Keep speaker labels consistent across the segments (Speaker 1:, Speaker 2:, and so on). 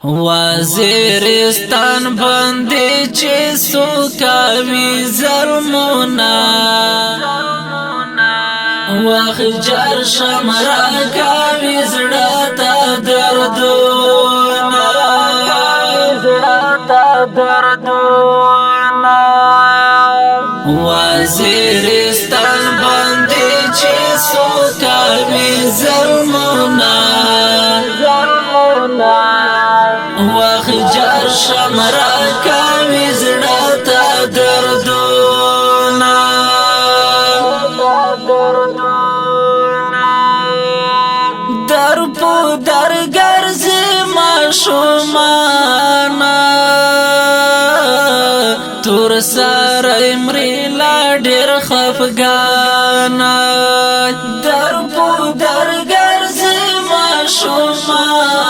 Speaker 1: وزیرستان باندې چې سوکاوي ظلمونه وخجر شمرا کاوي زړه ته دردونه وزیرستان باندې چې سوکاوي ظلمونه وخجر شمرا کاوي زړه ته دردونه در په در ګرځي ماشومانه تور سره امري لا ډېر خفګانه در په در ګرځي ماشومانه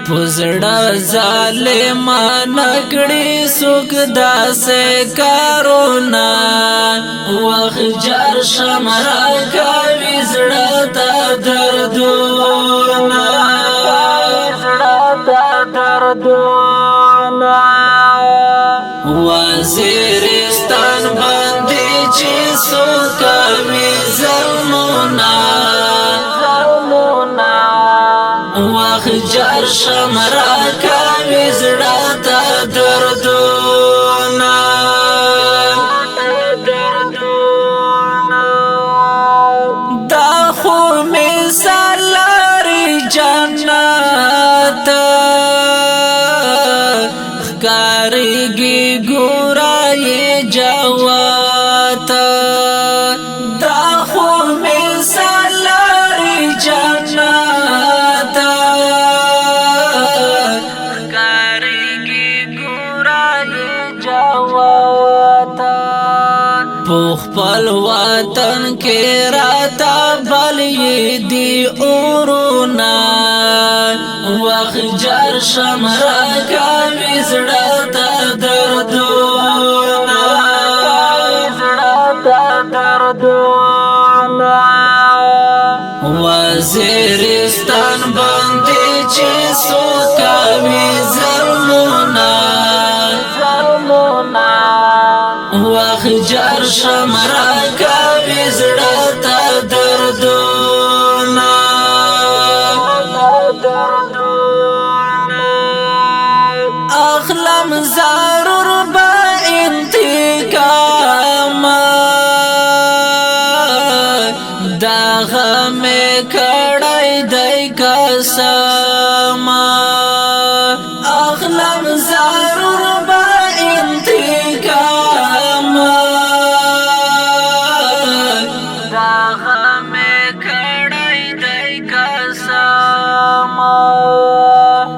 Speaker 1: پزړه ظالمان کړي سوک داسې کارونه وخجر شمرا کوي زړه ته دردونه وزیرستان باندې چې سوکاوي ظلمونه وخجر شمرا کوي زړه ته دردونه دا خو مثال لري جنت ښکارېږي ګورایې جوات دا خو مثال لري جنت خپل وطن کې راته بل دی اورونه وخجر شمرا کوي زړه ته دردونه وزیرستان باندې چې سوکاوي ظلمونه وخجر شمرا کوي زړه ته دردونه اخلم ضرور به انتقام دغه مې کړی دی قسم اخلم ضرور به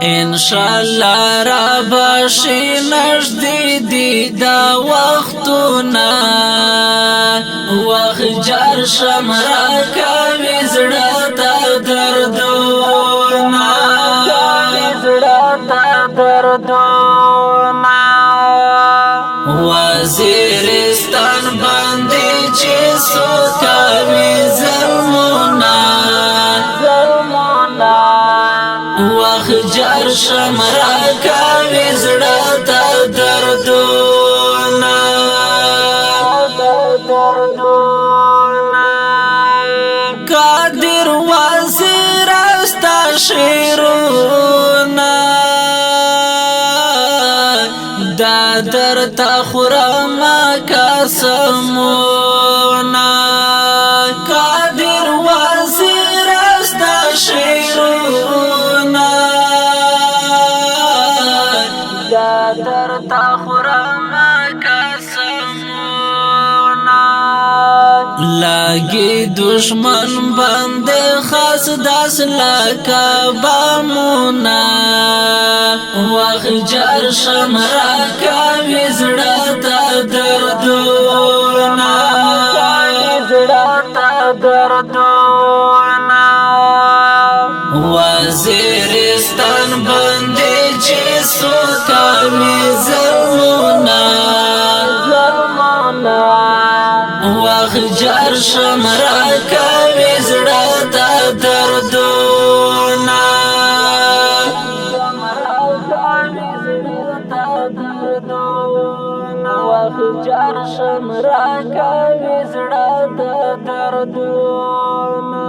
Speaker 1: انشاءالله را باشي نږدې دي دا وختونه وخجر شمرا کوي زړه ته دردونه وزیرستان باندې چې سوکاوي ظلمونه وخجر شمرا کوي زړه ته دردونه قادر وزیر استا شیرونه دا درته خورم قسمونه قادر وزیر استا شیرونه لاګي دشمن باندې خاص داس لکه بامونه وخجر شمرا کوي زړه ته دردونه وزیرستان باندې چې سوکاوي ظلمونه وخجر جار شمرا کوي زړه ته دردونه جار شمرا کوي زړه ته دردونه